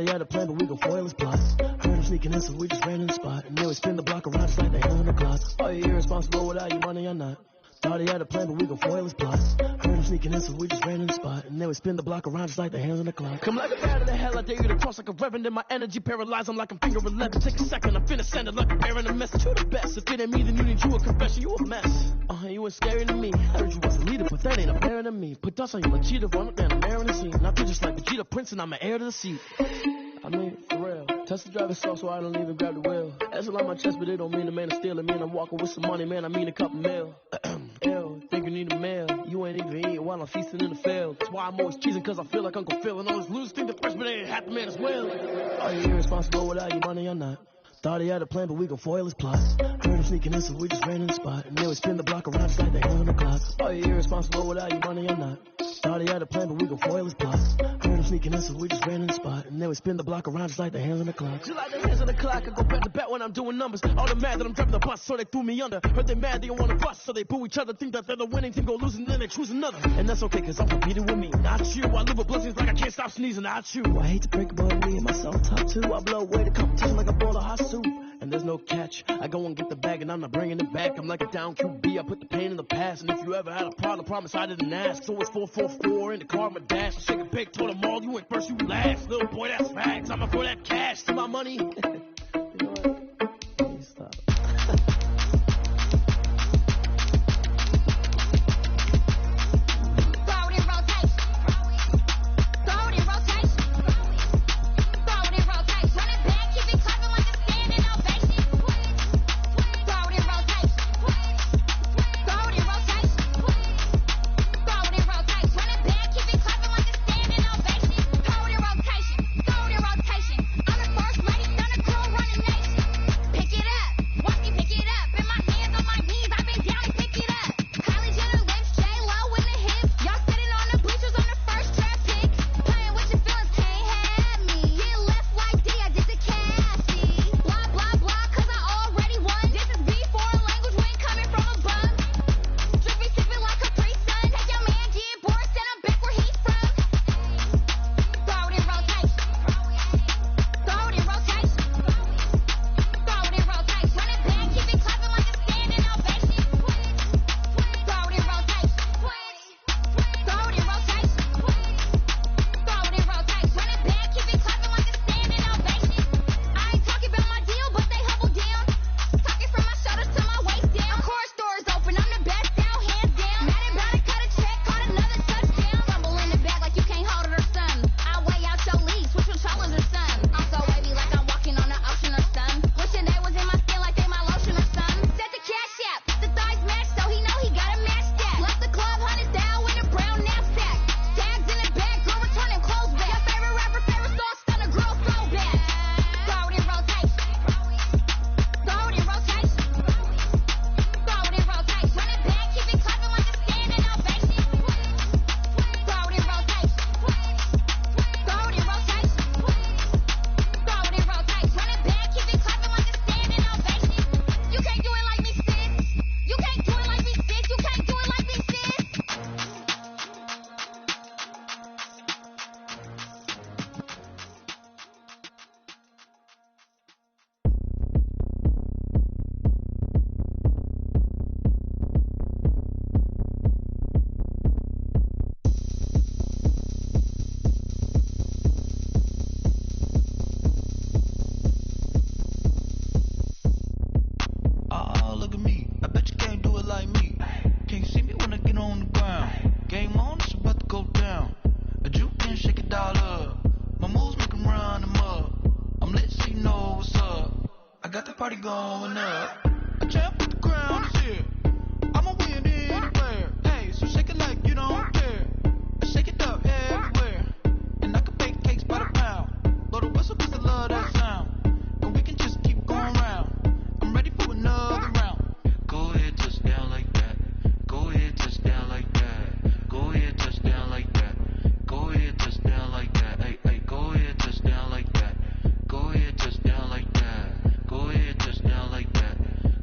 he had a plan, but we gon' foil his plots. Heard him sneaking in, so we just ran in the spot. And then we spin the block around just like the hands on the clock. Are you irresponsible without your money or not? Thought he had a plan, but we gon' foil his plots. Heard him sneaking in, so we just ran in the spot. And then we spin the block around just like the hands on the clock. Come like a bat of the hell, I dare you to cross like a reverend. In my energy paralyzed, I'm like I'm finger 11. Take a second, I'm finna send it like I'm bearing a message. You the best, if it ain't me, then you need you a confession. You a mess, you ain't scary to me. I heard you was a leader, but that ain't apparent to me. Put dust on you like cheetah, run up down the mayor in the scene. Not just like Vegeta Prince, and I'm an heir to the seat. I mean, for real. Test the driver's soft, so I don't even grab the wheel. That's a lot on my chest, but it don't mean the man is stealing. Man, I'm walking with some money, man, I mean a couple mil. Ew, think you need a meal. You ain't even eating while I'm feasting in the field. That's why I'm always cheesing, cause I feel like Uncle Phil. And all those losers think the freshman ain't half the man as well. Are you irresponsible without your money or not? Thought he had a plan, but we gon' foil his plots. Heard him sneaking in, so we just ran in the spot. And then we spin the block around just like the hands on the clock. Are you irresponsible without your money or not? Thought he had a plan, but we gon' foil his plots. Heard him sneaking in, so we just ran in the spot. And then we spin the block around just like the hands on the clock. Just like the hands on the clock, I go back to back when I'm doing numbers. All the mad that I'm driving the bus, so they threw me under. Heard they mad, they don't wanna bust, so they boo each other. Think that they're the winning team, go losing, then they choose another. And that's okay, cause I'm competing with me, not you. I live with blessings like I can't stop sneezing, not you. I hate to break it, but me and myself top two. I blow away the competition like a bowl of hot soup. And there's no catch, I go and get the bag and I'm not bringing it back. I'm like a down QB, I put the pain in the past. And if you ever had a problem, promise I didn't ask. So it's 444 in the car, my dash. I shake a big, told them all, you ain't first, you last. Little boy, that's facts, I'ma throw that cash to my money. You know what? Please stop.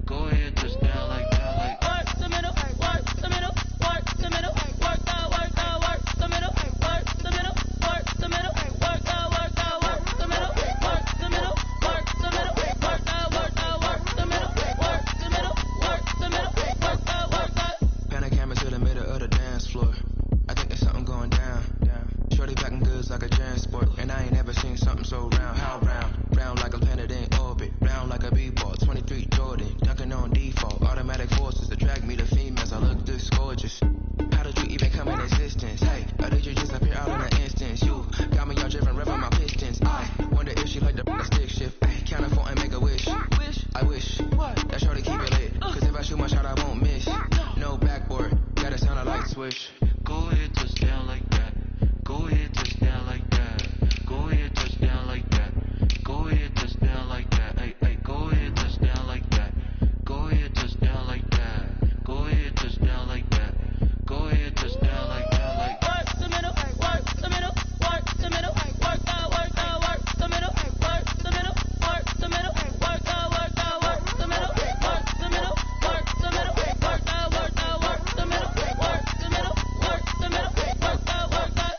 Go ahead, touch down like that. York, and I ain't never seen something so round. How round? Round like a planet in orbit, round like a b-ball. 23 Jordan, dunking on default. Automatic forces attract me to females. I look this gorgeous. How did you even come in existence? Hey, or did you just appear out in an instance? You got me all driven, revving my pistons. I wonder if she like the stick shift. Count it for and make a wish. I wish that shorty keep it lit. Cause if I shoot my shot, I won't miss. No backboard, gotta sound a light switch. Go ahead, touchdown like that. Go ahead, touchdown like that. Go ahead, touchdown like that. Go ahead, touchdown like that. Hey, hey, go ahead, touchdown like that. Go ahead, touchdown like that. Go ahead, touchdown like that. Go ahead, touchdown like that. Like work the middle, work the middle, work the middle, work the middle, work the middle, work the middle, work the middle, work the middle, work the middle, work the middle, work the middle, work the middle, work the middle, work the middle, work the.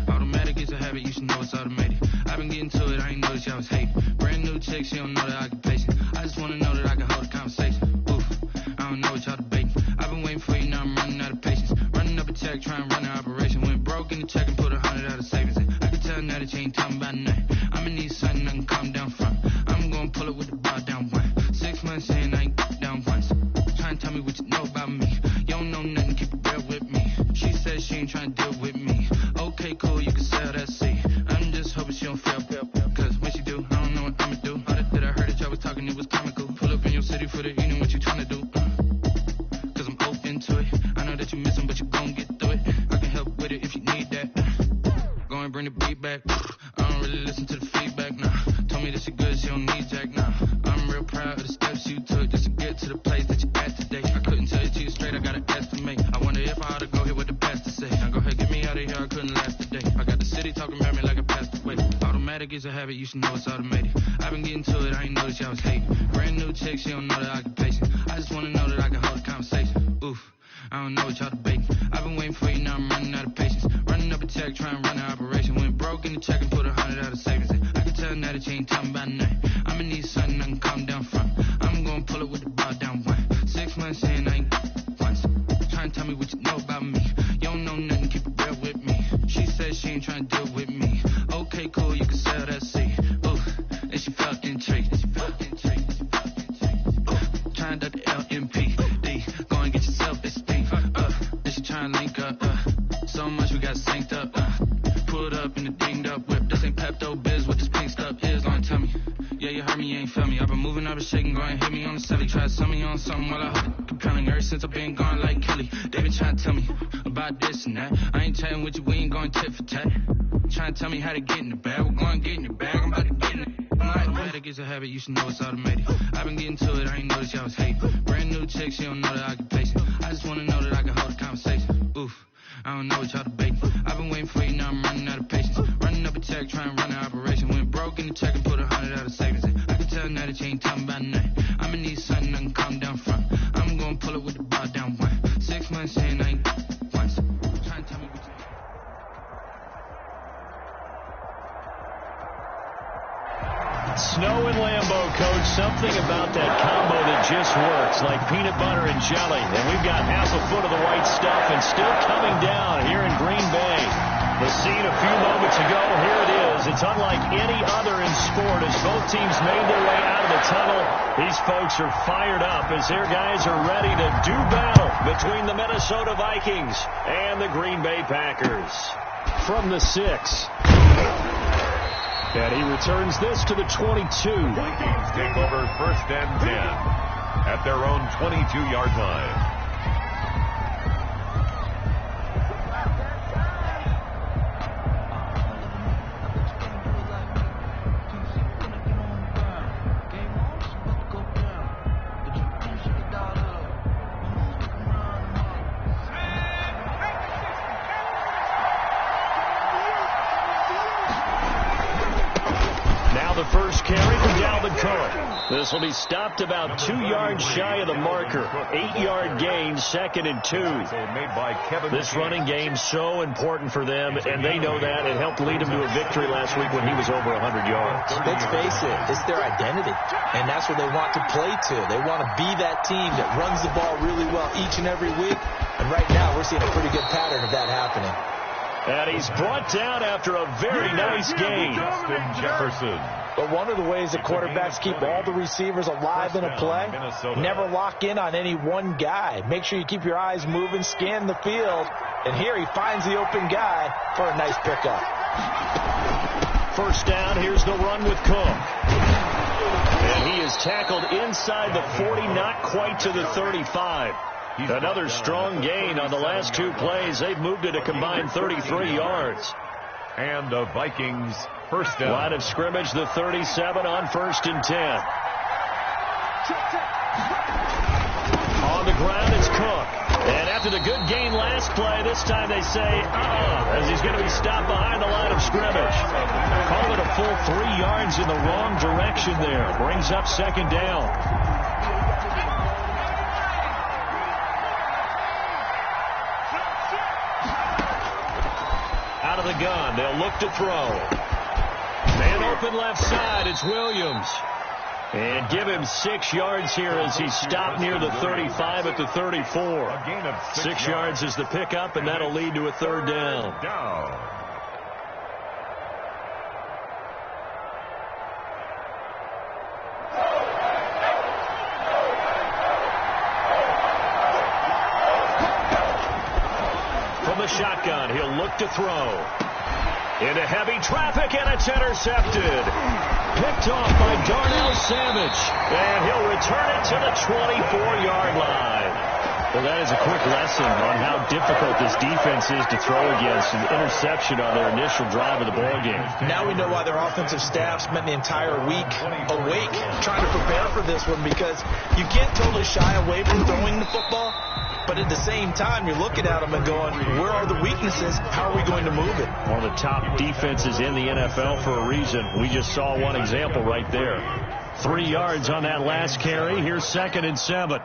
automatic is a habit, you should know it's automated. I've been getting to it, I ain't noticed y'all was hating. Brand new chick, she don't know the occupation. I just wanna know that I can hold a conversation. Oof, I don't know what y'all debating. I've been waiting for you, now I'm running out of patience. Running up a check, trying to run an operation. Went broke in the check and put 100 out of savings in. I can tell now that you ain't talking about nothing. I'ma need something I can calm down from. I'm gonna pull it with the bar down one. 6 months in, I ain't down once. Trying to tell me what you know about me. You don't know nothing, keep it real with me. She said she ain't trying to deal with me. Okay, cool, you can sell that seat. I'm just hoping she don't fail. Cause when she do, I don't know what I'ma do. All that I heard that y'all was talking, it was comical. Pull up in your city for the evening, what you trying to do? Cause I'm open to it. I know that you miss them, but you gon' get through it. I can help with it if you need that. Go and bring the beat back. I don't really listen to the feedback, nah. Told me that she good, she don't need jack, nah. I'm real proud of the steps you took just to get to the place that you at today. I couldn't tell it to you straight, I gotta estimate. I wonder if I ought to go here with the pastor say. Now go ahead, get me out of here, I couldn't last today. I got the city talking about me like I passed away. Automatic is a habit, you should know it's automated. I've been getting to it, I ain't noticed y'all was hating. Brand new chick, she don't know the occupation. I just wanna know that I can hold a conversation. Oof, I don't know what y'all debating. I've been waiting for you, now I'm running out of patience. Running up a check, trying to run an operation. Went broke in the check and put 100 out of savings in. I can tell now that you ain't talking about nothing. I'ma need something I can calm down from. I'm gonna pull it with the bar down one. 6 months in, I ain't once. Trying to tell me what you know about me. You don't know nothing, keep it real with me. She said she ain't trying to deal with me. Okay, cool, you can sell that seat. Ooh, and she felt intrigued. Trying to duck the LMPD. Go and get yourself esteem. And she trying to link up. So much we got synced up. Pulled up in the dinged up whip. This ain't Pepto Biz, what this pink stuff is. Long tell me. Yeah, you heard me, you ain't feel me. I've been moving, I've been shaking, go and hit me on the celly. Try to sell me on something while I hold it compelling. Ever since I've been gone like Kelly, they been trying to tell me about this and that. I ain't chatting with you, we ain't going tit for tat. Trying to tell me how to get in the bag. We're going to get in the bag, I'm about to get in it. Automatic is a habit, you should know it's automated. I've been getting to it, I ain't noticed y'all was hating. Brand new chick, she don't know the occupation. I just wanna know that I can hold a conversation. Oof, I don't know what y'all debating. I've been waiting for you, now I'm running out of patience. Running up a check, trying to run an operation. Went broke in the check and put 100 out of savings in. I can tell now that you ain't talking about nothing. I'ma need something I can calm down from. I'm gonna pull it with the bar down one. 6 months in, I ain't once. Trying to tell me what you. Snow and Lambeau, Coach. Something about that combo that just works, like peanut butter and jelly. And we've got half a foot of the white stuff and still coming down here in Green Bay. The scene a few moments ago, here it is. It's unlike any other in sport as both teams made their way out of the tunnel. These folks are fired up as their guys are ready to do battle between the Minnesota Vikings and the Green Bay Packers. From the 6. And he returns this to the 22. Vikings take over 1st and 10 at their own 22-yard line. first carry for Dalvin Cook. This will be stopped about 2 yards shy of the marker. 8-yard gain, 2nd and 2. This running game so important for them, and they know that. It helped lead them to a victory last week when he was over 100 yards. Let's face it, it's their identity, and that's what they want to play to. They want to be that team that runs the ball really well each and every week, and right now we're seeing a pretty good pattern of that happening. And he's brought down after a very nice game. Justin Jefferson. But one of the ways that quarterbacks keep all the receivers alive in a play, never lock in on any one guy. Make sure you keep your eyes moving, scan the field, and here he finds the open guy for a nice pickup. First down, here's the run with Cook. And he is tackled inside the 40, not quite to the 35. Another strong gain on the last 2 plays. They've moved it a combined 33 yards. And the Vikings first down. Line of scrimmage, the 37 on 1st and 10. On the ground, it's Cook. And after the good gain last play, this time they say, as he's going to be stopped behind the line of scrimmage. Call it a full 3 yards in the wrong direction there. Brings up 2nd down. Out of the gun, they'll look to throw. Man open left side, it's Williams. And give him 6 yards here as he's stopped near the 35 at the 34. A gain of 6 yards is the pickup, and that'll lead to a 3rd down. From the shotgun, he'll look to throw. Into heavy traffic, and it's intercepted. Picked off by Darnell Savage. And he'll return it to the 24-yard line. Well, that is a quick lesson on how difficult this defense is to throw against. An interception on their initial drive of the ballgame. Now we know why their offensive staff spent the entire week awake trying to prepare for this one, because you can't totally shy away from throwing the football. But at the same time, you're looking at them and going, where are the weaknesses? How are we going to move it? One of the top defenses in the NFL for a reason. We just saw one example right there. 3 yards on that last carry. Here's 2nd and 7.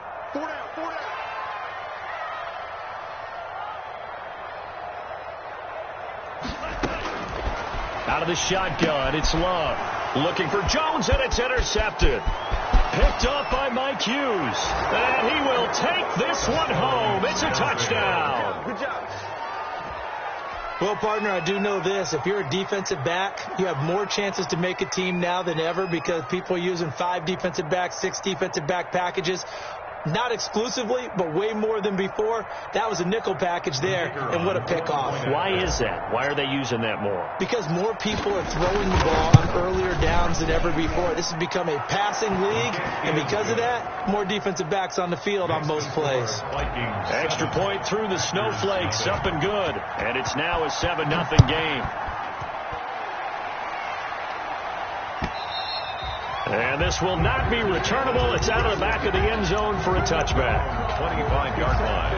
Out of the shotgun, it's Love. Looking for Jones, and it's intercepted. Picked off by Mike Hughes. And he will take this one home. It's a touchdown. Good job. Well, partner, I do know this. If you're a defensive back, you have more chances to make a team now than ever, because people are using 5 defensive backs, 6 defensive back packages. Not exclusively, but way more than before. That was a nickel package there, and what a pickoff. Why is that? Why are they using that more? Because more people are throwing the ball on earlier downs than ever before. This has become a passing league, and because of that, more defensive backs on the field on most plays. Extra point through the snowflakes, up and good. And it's now a 7-0 game. And this will not be returnable. It's out of the back of the end zone for a touchback. 25-yard line.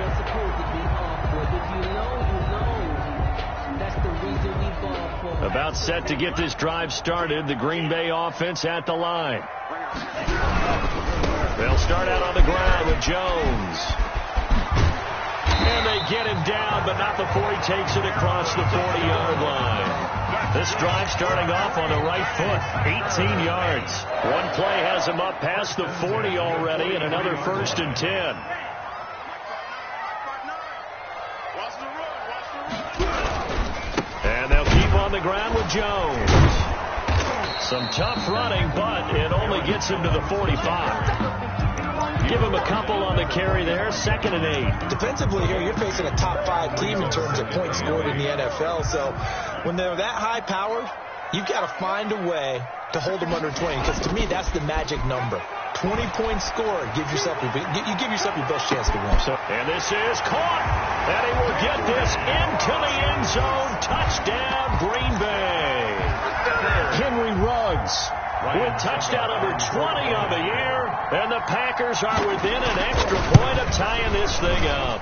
About set to get this drive started. The Green Bay offense at the line. They'll start out on the ground with Jones. And they get him down, but not before he takes it across the 40-yard line. This drive starting off on the right foot, 18 yards. One play has him up past the 40 already, and another 1st and 10. And they'll keep on the ground with Jones. Some tough running, but it only gets him to the 45. Give him a couple on the carry there, 2nd and 8. Defensively here, you're facing a top 5 team in terms of points scored in the NFL. So when they're that high-powered, you've got to find a way to hold them under 20. Because to me, that's the magic number. 20 points scored, you give yourself your best chance to win. And this is caught. And he will get this into the end zone. Touchdown, Green Bay. Henry Ruggs with touchdown number 20 on the year. And the Packers are within an extra point of tying this thing up.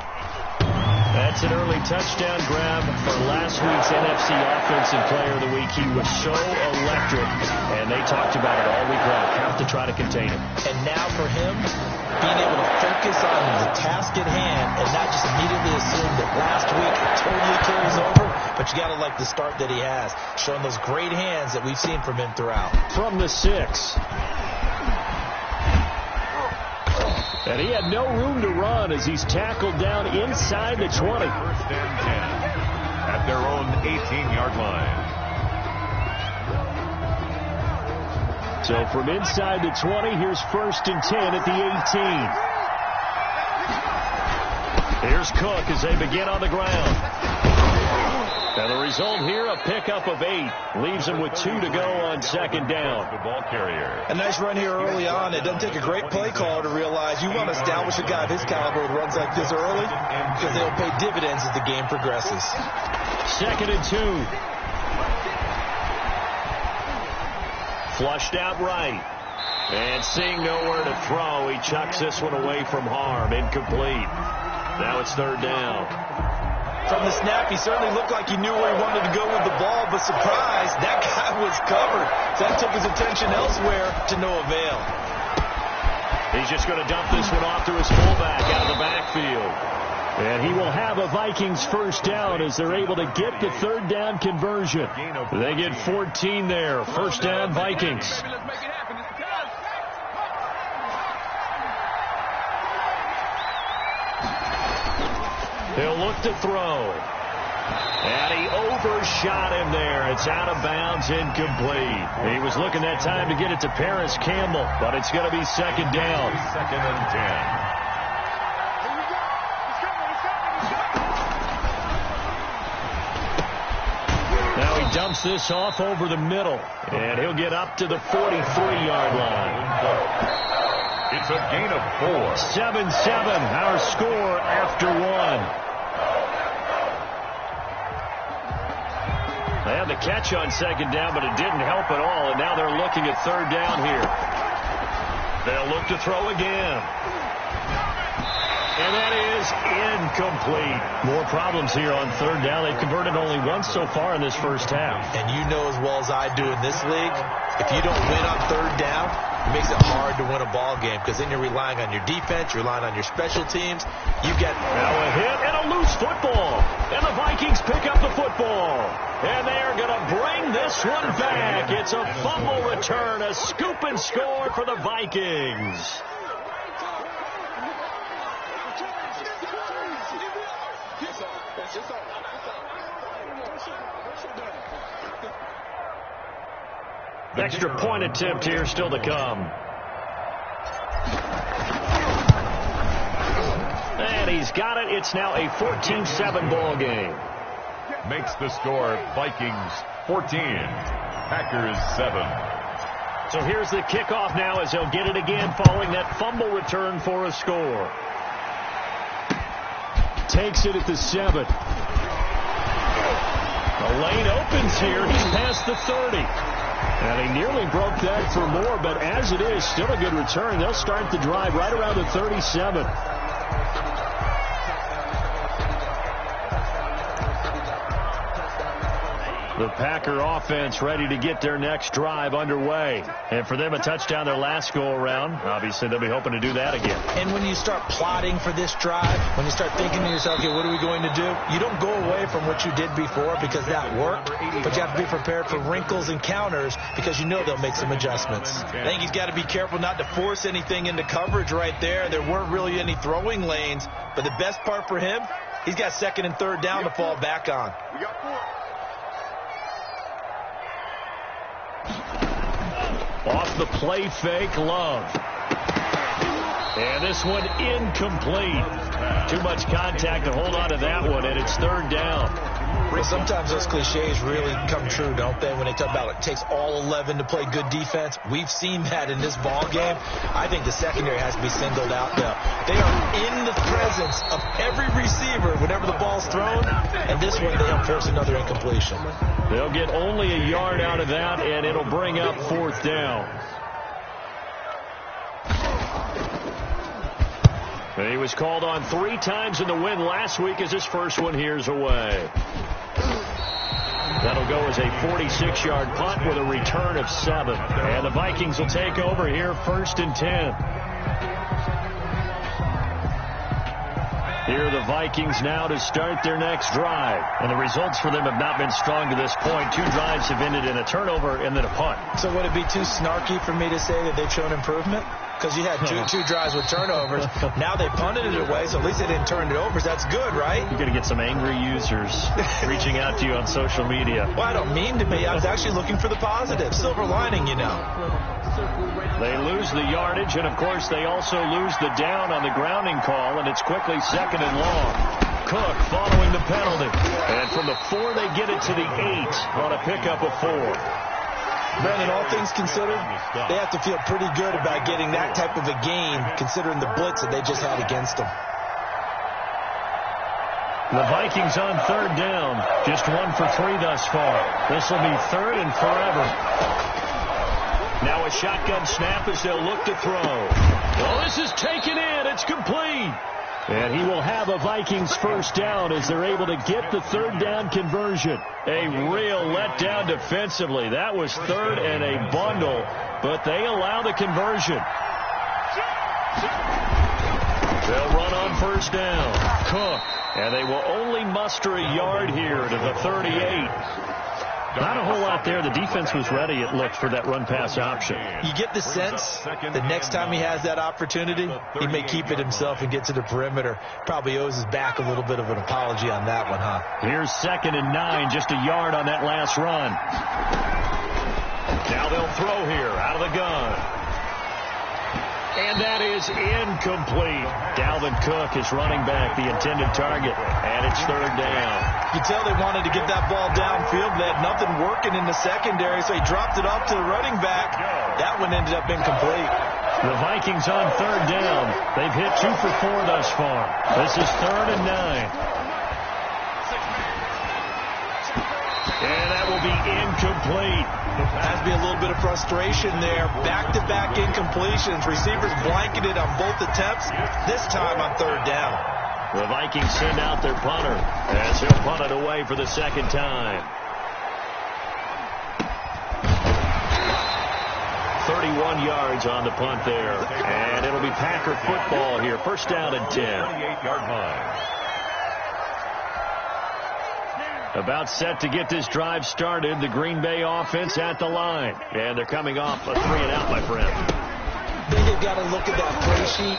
That's an early touchdown grab for last week's NFC Offensive Player of the Week. He was so electric, and they talked about it all week long, how to try to contain him. And now for him, being able to focus on the task at hand and not just immediately assume that last week totally carries over, but you got to like the start that he has, showing those great hands that we've seen from him throughout. From the 6. And he had no room to run as he's tackled down inside the 20. First and 10 at their own 18-yard line. So from inside the 20, here's first and 10 at the 18. Here's Cook as they begin on the ground. And the result here, a pickup of 8. Leaves him with 2 to go on second down. The ball carrier. A nice run here early on. It doesn't take a great play call to realize you want to establish a guy of his caliber with runs like this early because they'll pay dividends as the game progresses. Second and 2. Flushed out right. And seeing nowhere to throw, he chucks this one away from harm. Incomplete. Now it's third down. From the snap, he certainly looked like he knew where he wanted to go with the ball, but surprise, that guy was covered. That took his attention elsewhere to no avail. He's just going to dump this one off to his fullback out of the backfield. And he will have a Vikings first down as they're able to get the third down conversion. They get 14 there. First down, Vikings. He'll look to throw. And he overshot him there. It's out of bounds, incomplete. He was looking that time to get it to Paris Campbell, but it's going to be second down. Second and 10. Now he dumps this off over the middle, and he'll get up to the 43-yard line. It's a gain of 4. 7-7, our score after 1. They had the catch on second down, but it didn't help at all, and now they're looking at third down here. They'll look to throw again. And that is incomplete. More problems here on third down. They've converted only once so far in this first half. And you know as well as I do in this league, if you don't win on third down, it makes it hard to win a ball game because then you're relying on your defense, you're relying on your special teams. You get now a hit and a loose football. And the Vikings pick up the football. And they are going to bring this one back. It's a fumble return, a scoop and score for the Vikings. Extra point attempt here still to come. And he's got it. It's now a 14-7 ball game. Makes the score Vikings 14, Packers 7. So here's the kickoff now as they'll get it again following that fumble return for a score. Takes it at the 7. The lane opens here. He's past the 30. And he nearly broke that for more, but as it is, still a good return. They'll start the drive right around the 37. The Packer offense ready to get their next drive underway. And for them, a touchdown their last go-around. Obviously, they'll be hoping to do that again. And when you start plotting for this drive, when you start thinking to yourself, okay, what are we going to do? You don't go away from what you did before because that worked, but you have to be prepared for wrinkles and counters because you know they'll make some adjustments. I think he's got to be careful not to force anything into coverage right there. There weren't really any throwing lanes, but the best part for him, he's got second and third down to fall back on. Off the play fake, Love. And this one incomplete. Too much contact to hold on to that one, and it's third down. Well, sometimes those cliches really come true, don't they, when they talk about it takes all 11 to play good defense. We've seen that in this ball game. I think the secondary has to be singled out, though. They are in the presence of every receiver whenever the ball's thrown, and this one they don't force another incompletion. They'll get only a yard out of that, and it'll bring up fourth down. He was called on 3 times in the win last week as his first one here's away. That'll go as a 46-yard punt with a return of 7. And the Vikings will take over here 1st and 10. Here are the Vikings now to start their next drive. And the results for them have not been strong to this point. 2 drives have ended in a turnover and then a punt. So would it be too snarky for me to say that they've shown improvement? Because you had two drives with turnovers. Now they punted it away, so at least they didn't turn it over. That's good, right? You're going to get some angry users reaching out to you on social media. Well, I don't mean to be. I was actually looking for the positive. Silver lining, you know. They lose the yardage, and, of course, they also lose the down on the grounding call, and it's quickly 2nd and long. Cook following the penalty. And from the 4, they get it to the 8 on a pickup of 4. Brandon, all things considered, they have to feel pretty good about getting that type of a gain, considering the blitz that they just had against them. The Vikings on 3rd down. Just 1 for 3 thus far. This will be 3rd and forever. Now a shotgun snap as they'll look to throw. Well, this is taken in. It's complete. And he will have a Vikings first down as they're able to get the 3rd down conversion. A real letdown defensively. That was 3rd and a bundle, but they allow the conversion. They'll run on 1st down. Cook. And they will only muster a yard here to the 38. Not a whole lot there. The defense was ready, it looked, for that run-pass option. You get the sense that next time he has that opportunity, he may keep it himself and get to the perimeter. Probably owes his back a little bit of an apology on that one, huh? Here's 2nd and 9, just a yard on that last run. Now they'll throw here out of the gun. And that is incomplete. Dalvin Cook is running back, the intended target, and it's 3rd down. You tell they wanted to get that ball downfield. They had nothing working in the secondary, so he dropped it off to the running back. That one ended up incomplete. The Vikings on 3rd down. They've hit 2 for 4 thus far. This is 3rd and 9. And that will be incomplete. Has to be a little bit of frustration there. Back-to-back incompletions. Receivers blanketed on both attempts, this time on 3rd down. The Vikings send out their punter as he'll punt it away for the 2nd time. 31 yards on the punt there. And it'll be Packer football here. 1st down and 10. 28-yard line. About set to get this drive started. The Green Bay offense at the line. And they're coming off a 3 and out, my friend. I think they've got to look at that play sheet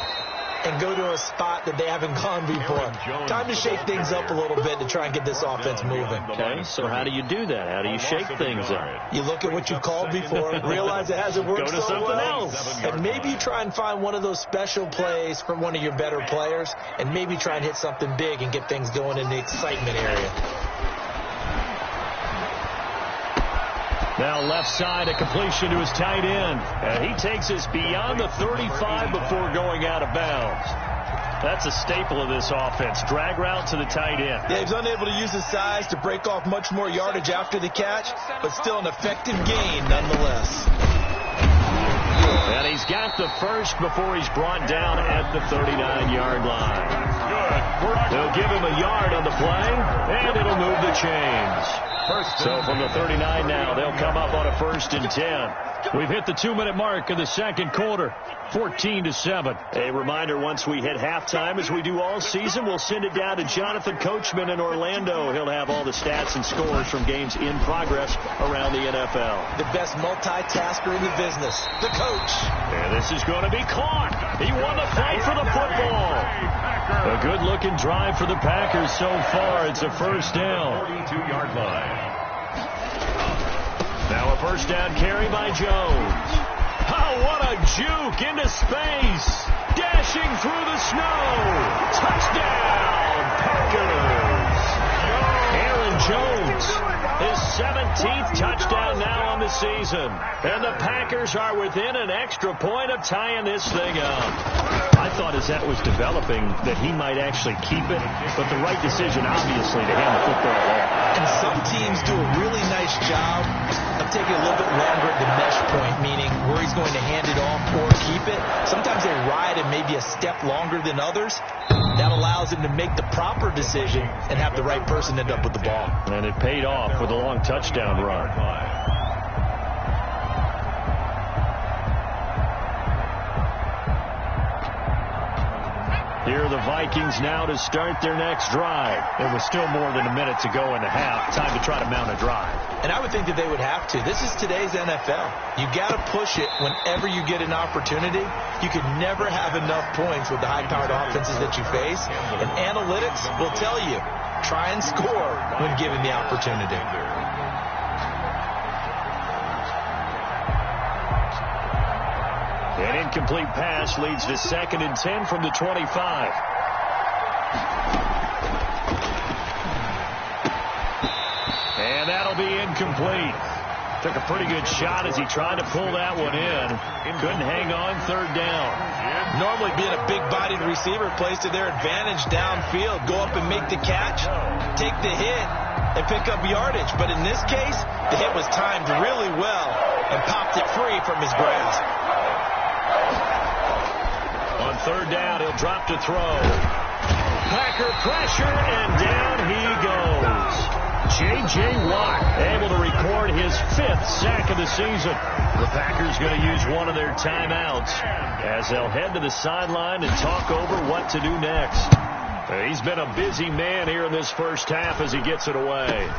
and go to a spot that they haven't gone before. Time to shake things up a little bit to try and get this offense moving. Okay, so how do you do that? How do you shake things up? You look at what you've called before, realize it hasn't worked Go to so something well, else. and maybe you try and find one of those special plays from one of your better players, and maybe try and hit something big and get things going in the excitement area. Now left side, a completion to his tight end. And he takes us beyond the 35 before going out of bounds. That's a staple of this offense. Drag route to the tight end. Yeah, he's unable to use his size to break off much more yardage after the catch, but still an effective gain nonetheless. And he's got the first before he's brought down at the 39-yard line. They'll give him a yard on the play, and it'll move the chains. So from the 39 now, they'll come up on a 1st and 10. We've hit the 2-minute mark of the 2nd quarter, 14-7. A reminder, once we hit halftime, as we do all season, we'll send it down to Jonathan Coachman in Orlando. He'll have all the stats and scores from games in progress around the NFL. The best multitasker in the business, the coach. And this is going to be caught. He won the fight for the football. A good-looking drive for the Packers so far. It's a 1st down. 42-yard line. Now a 1st down carry by Jones. Oh, what a juke into space. Dashing through the snow. Touchdown, Packers. Aaron Jones, his 17th touchdown now on the season. And the Packers are within an extra point of tying this thing up. I thought as that was developing that he might actually keep it, but the right decision, obviously, to hand the football off. And some teams do a really nice job of take it a little bit longer at the mesh point, meaning where he's going to hand it off or keep it. Sometimes they ride it maybe a step longer than others. That allows him to make the proper decision and have the right person end up with the ball. And it paid off with a long touchdown run. Here are the Vikings now to start their next drive. There was still more than a minute to go in the half. Time to try to mount a drive. And I would think that they would have to. This is today's NFL. You got to push it whenever you get an opportunity. You could never have enough points with the high-powered offenses that you face. And analytics will tell you, try and score when given the opportunity. An incomplete pass leads to 2nd and 10 from the 25. And that'll be incomplete. Took a pretty good shot as he tried to pull that one in. Couldn't hang on 3rd down. Normally being a big-bodied receiver plays to their advantage downfield. Go up and make the catch, take the hit, and pick up yardage. But in this case, the hit was timed really well and popped it free from his grasp. On 3rd down, he'll drop to throw. Packer pressure, and down he goes. J.J. Watt able to record his 5th sack of the season. The Packers going to use one of their timeouts as they'll head to the sideline and talk over what to do next. He's been a busy man here in this first half as he gets it away.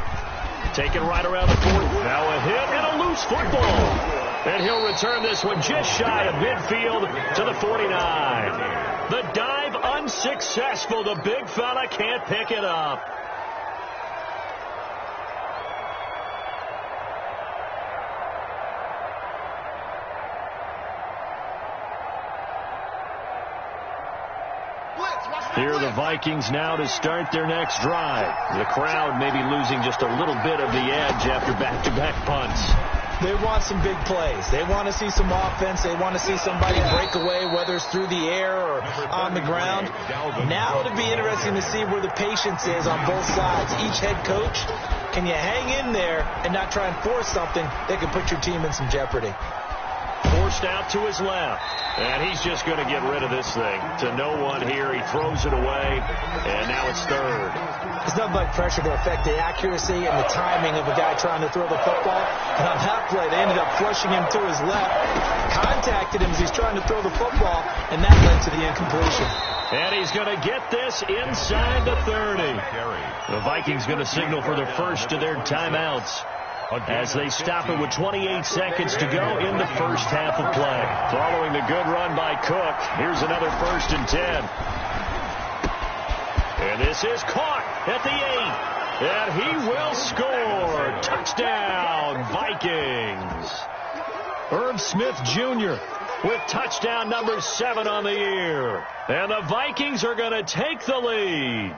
Taken right around the 40. Now a hit and a loose football. And he'll return this one just shy of midfield to the 49. The dive unsuccessful. The big fella can't pick it up. Here are the Vikings now to start their next drive. The crowd may be losing just a little bit of the edge after back-to-back punts. They want some big plays. They want to see some offense. They want to see somebody break away, whether it's through the air or on the ground. Now it'll be interesting to see where the patience is on both sides. Each head coach, can you hang in there and not try and force something that could put your team in some jeopardy? Forced out to his left. And he's just going to get rid of this thing. To no one here. He throws it away. And now it's 3rd. There's nothing like pressure to affect the accuracy and the timing of a guy trying to throw the football. And on that play, they ended up flushing him to his left. Contacted him as he's trying to throw the football. And that led to the incompletion. And he's going to get this inside the 30. The Vikings going to signal for the first of their timeouts as they stop it with 28 seconds to go in the first half of play. Following the good run by Cook, here's another 1st and 10. And this is caught at the 8. And he will score. Touchdown, Vikings. Irv Smith Jr. with touchdown number 7 on the year. And the Vikings are going to take the lead.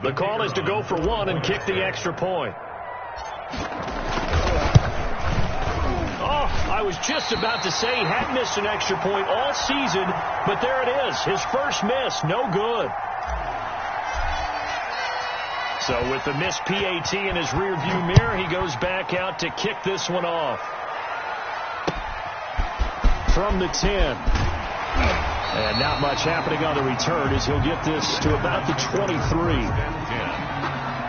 The call is to go for 1 and kick the extra point. Oh, I was just about to say he hadn't missed an extra point all season, but there it is. His first miss, no good. So with the missed PAT in his rearview mirror, he goes back out to kick this one off. From the 10. And not much happening on the return as he'll get this to about the 23.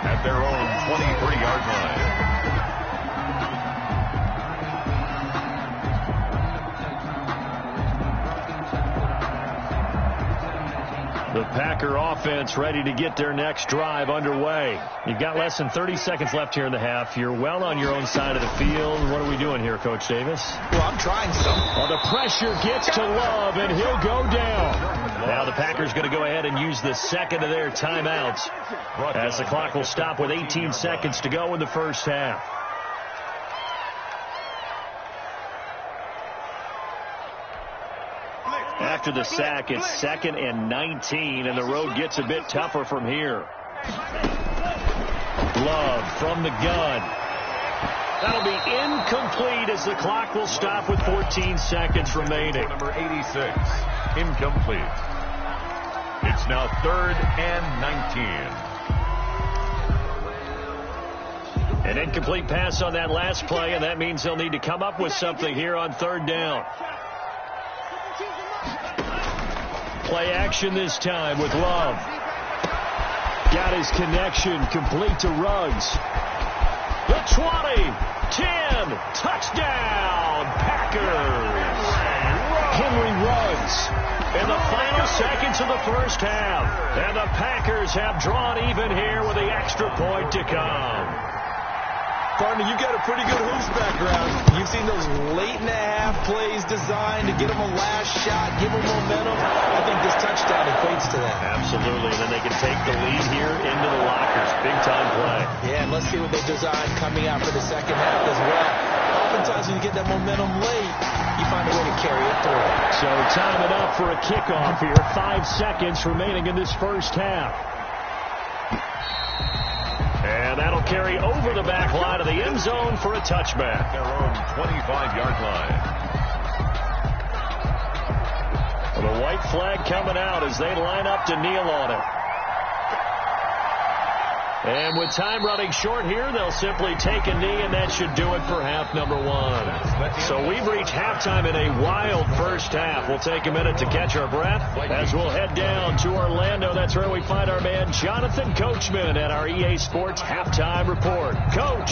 At their own 23-yard line. The Packer offense ready to get their next drive underway. You've got less than 30 seconds left here in the half. You're well on your own side of the field. What are we doing here, Coach Davis? Well, I'm trying some. Well, the pressure gets to Love, and he'll go down. Now the Packers going to go ahead and use the second of their timeouts as the clock will stop with 18 seconds to go in the first half. After the sack, it's 2nd and 19, and the road gets a bit tougher from here. Love from the gun. That'll be incomplete as the clock will stop with 14 seconds remaining. Number 86, incomplete. It's now 3rd and 19. An incomplete pass on that last play, and that means they'll need to come up with something here on third down. Play action this time with Love. Got his connection, complete to Ruggs. The 20, 10, touchdown, Packers. Henry Ruggs in the final seconds of the first half. And the Packers have drawn even here with the extra point to come. Partner, you've got a pretty good hoops background. You've seen those late-in-the-half plays designed to get them a last shot, give them momentum. I think this touchdown equates to that. Absolutely, and then they can take the lead here into the lockers. Big-time play. Yeah, and let's see what they designed coming out for the second half as well. Oftentimes when you get that momentum late, you find a way to carry it through. So time it up for a kickoff here. 5 seconds remaining in this first half. And that'll carry over the back line of the end zone for a touchback. Their own 25-yard line. The white flag coming out as they line up to kneel on it. And with time running short here, they'll simply take a knee, and that should do it for half number one. So we've reached halftime in a wild first half. We'll take a minute to catch our breath as we'll head down to Orlando. That's where we find our man Jonathan Coachman at our EA Sports Halftime Report. Coach!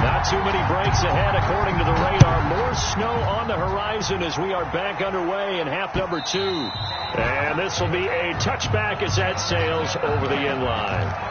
Not too many breaks ahead according to the radar. More snow on the horizon as we are back underway in half number two. And this will be a touchback as that sails over the end line.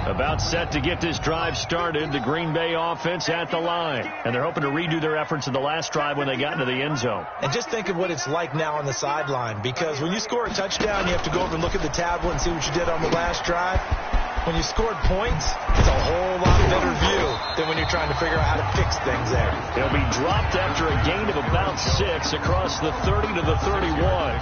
About set to get this drive started. The Green Bay offense at the line. And they're hoping to redo their efforts in the last drive when they got into the end zone. And just think of what it's like now on the sideline. Because when you score a touchdown, you have to go over and look at the tablet and see what you did on the last drive. When you scored points, it's a whole lot better view than when you're trying to figure out how to fix things there. He'll be dropped after a gain of about 6 across the 30 to the 31.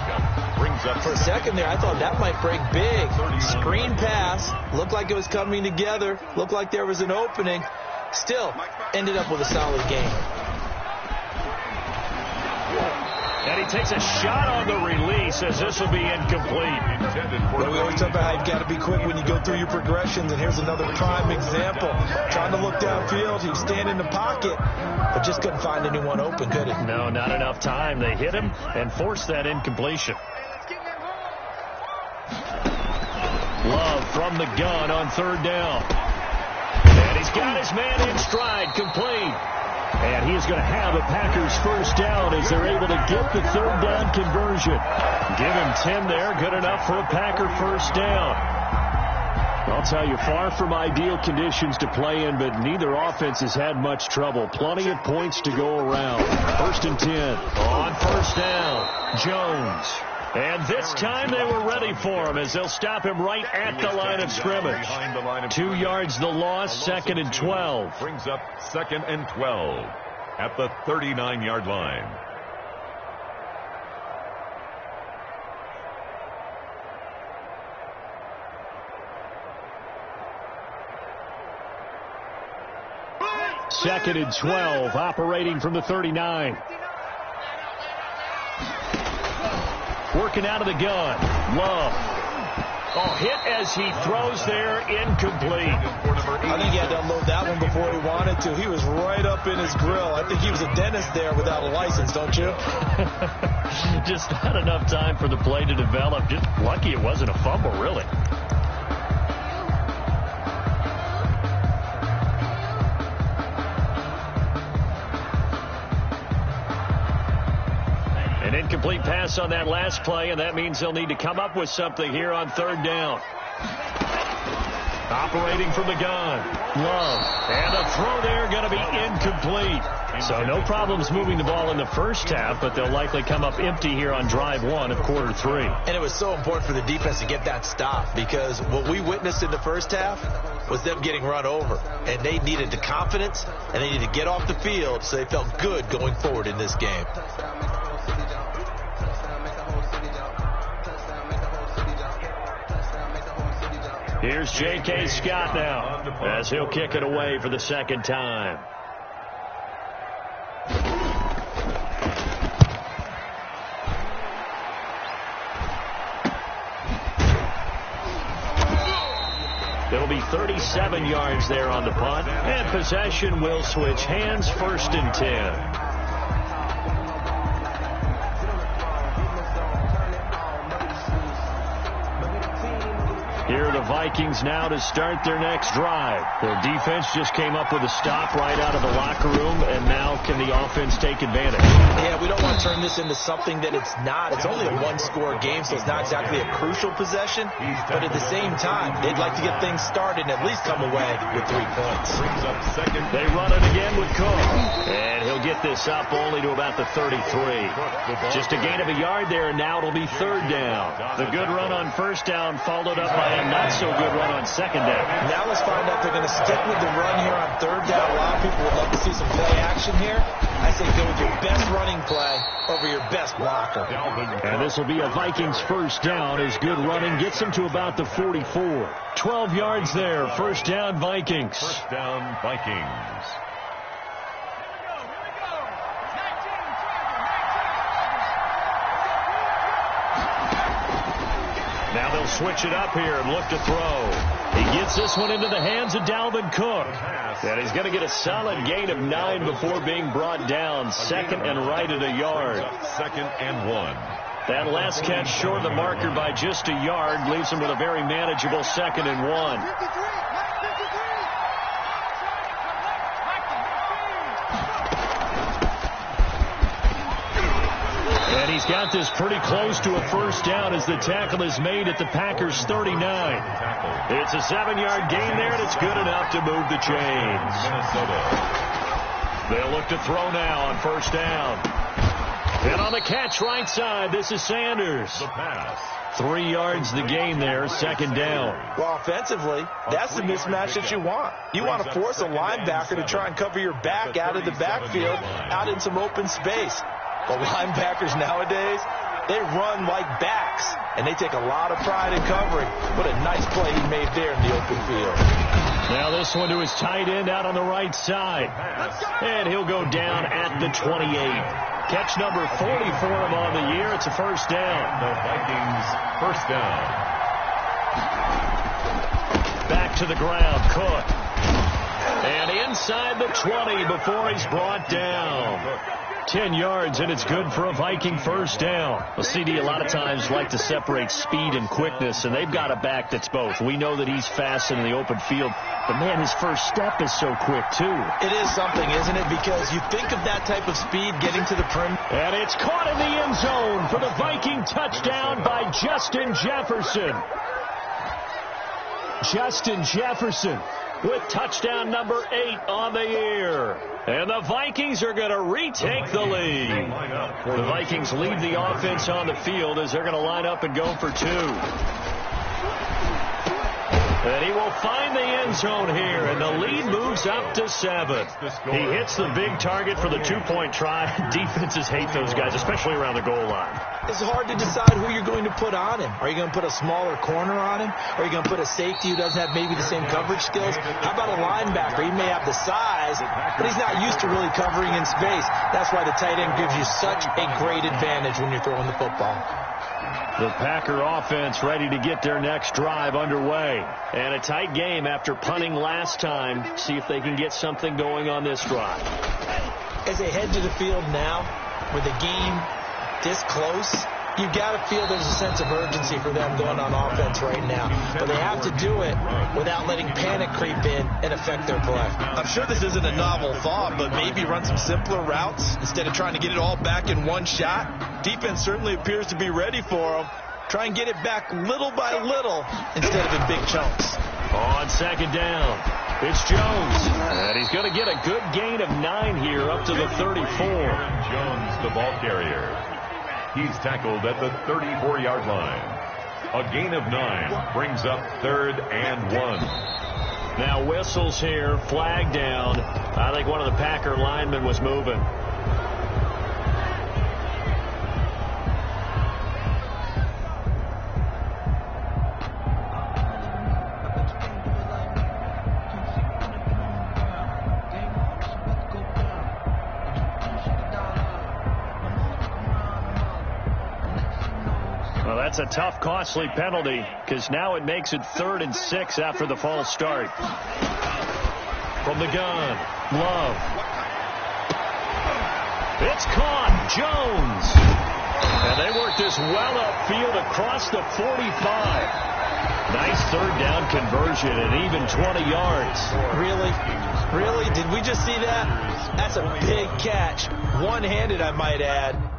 For a second there, I thought that might break big. Screen pass. Looked like it was coming together. Looked like there was an opening. Still, ended up with a solid game. And he takes a shot on the release as this will be incomplete. Well, we always talk about how you've got to be quick when you go through your progressions, and here's another prime example. Trying to look downfield, he'd stand in the pocket, but just couldn't find anyone open, could he? No, not enough time. They hit him and forced that incompletion. Love from the gun on third down. And he's got his man in stride, complete. And he is going to have a Packers first down as they're able to get the third down conversion. Give him 10 there, good enough for a Packer first down. I'll tell you, far from ideal conditions to play in, but neither offense has had much trouble. Plenty of points to go around. 1st and 10 on first down. Jones. And this time they were ready for him as they'll stop him right at the line of scrimmage. 2 yards the loss, 2nd and 12. Brings up 2nd and 12 at the 39-yard line. Second and 12, operating from the 39. Working out of the gun. Love. Oh, hit as he throws there, incomplete. I think he had to unload that one before he wanted to. He was right up in his grill. I think he was a dentist there without a license, don't you? Just not enough time for the play to develop. Just lucky it wasn't a fumble, really. An incomplete pass on that last play, and that means they'll need to come up with something here on third down. Operating from the gun. Love. And a throw there going to be incomplete. So no problems moving the ball in the first half, but they'll likely come up empty here on drive one of quarter three. And it was so important for the defense to get that stop, because what we witnessed in the first half was them getting run over. And they needed the confidence, and they needed to get off the field so they felt good going forward in this game. Here's J.K. Scott now as he'll kick it away for the second time. 37 yards there on the punt. And possession will switch hands, 1st and 10. Here are the Vikings now to start their next drive. Their defense just came up with a stop right out of the locker room, and now can the offense take advantage? Yeah, we don't want to turn this into something that it's not. It's only a one-score game, so it's not exactly a crucial possession. But at the same time, they'd like to get things started and at least come away with 3 points. They run it again with Cook. And he'll get this up only to about the 33. Just a gain of a yard there, and now it'll be 3rd down. The good run on 1st down followed up by a not-so-good run on 2nd down. Now let's find out if they're going to stick with the run here on 3rd down. A lot of people would love to see some play action here. I say go with your best running play over your best blocker. And this will be a Vikings 1st down as good running gets them to about the 44. 12 yards there. 1st down, Vikings. 1st down, Vikings. Now they'll switch it up here and look to throw. He gets this one into the hands of Dalvin Cook. And he's going to get a solid gain of 9 before being brought down. 2nd and right at a yard. 2nd and 1. That last catch short of the marker by just a yard leaves him with a very manageable 2nd and 1. And he's got this pretty close to a 1st down as the tackle is made at the Packers' 39. It's a 7-yard gain there, and it's good enough to move the chains. They'll look to throw now on 1st down. And on the catch right side, this is Sanders. The pass. 3 yards the gain there, 2nd down. Well, offensively, that's the mismatch that you want. You want to force a linebacker to try and cover your back out of the backfield, out in some open space. But linebackers nowadays, they run like backs, and they take a lot of pride in covering. What a nice play he made there in the open field. Now this one to his tight end out on the right side. And he'll go down at the 28. Catch number 40 for him on the year. It's a 1st down. The Vikings 1st down. Back to the ground, Cook. And inside the 20 before he's brought down. 10 yards, and it's good for a Viking 1st down. Well, CD a lot of times like to separate speed and quickness, and they've got a back that's both. We know that he's fast in the open field, but, man, his first step is so quick, too. It is something, isn't it? Because you think of that type of speed getting to the perimeter. And it's caught in the end zone for the Viking touchdown by Justin Jefferson. Justin Jefferson with touchdown number 8 on the year. And the Vikings are going to retake the lead. The Vikings lead the offense on the field as they're going to line up and go for 2. And he will find the end zone here, and the lead moves up to 7. He hits the big target for the 2-point try. Defenses hate those guys, especially around the goal line. It's hard to decide who you're going to put on him. Are you going to put a smaller corner on him? Or are you going to put a safety who doesn't have maybe the same coverage skills? How about a linebacker? He may have the size, but he's not used to really covering in space. That's why the tight end gives you such a great advantage when you're throwing the football. The Packer offense ready to get their next drive underway. And a tight game after punting last time. See if they can get something going on this drive. As they head to the field now, with the game this close, you've got to feel there's a sense of urgency for them going on offense right now. But they have to do it without letting panic creep in and affect their play. I'm sure this isn't a novel thought, but maybe run some simpler routes instead of trying to get it all back in one shot. Defense certainly appears to be ready for them. Try and get it back little by little instead of in big chunks. On 2nd down, it's Jones. And he's going to get a good gain of 9 here up to the 34. Jones, the ball carrier. He's tackled at the 34-yard line. A gain of 9 brings up 3rd and 1. Now whistles here, flag down. I think one of the Packer linemen was moving. That's a tough, costly penalty because now it makes it 3rd and 6 after the false start. From the gun, Love. It's caught. Jones. And they work this well upfield across the 45. Nice 3rd down conversion and even 20 yards. Really? Really? Did we just see that? That's a big catch. One-handed, I might add.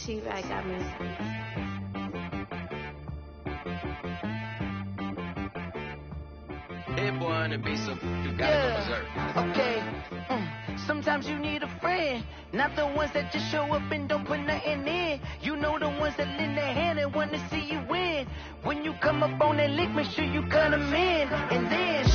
T-Rag got me. Hey boy on the beat, so you gotta go berserk. Okay. Sometimes you need a friend, not the ones that just show up and don't put nothing in. You know the ones that lend their hand and want to see you win. When you come up on that lick, make sure you cut them in. And then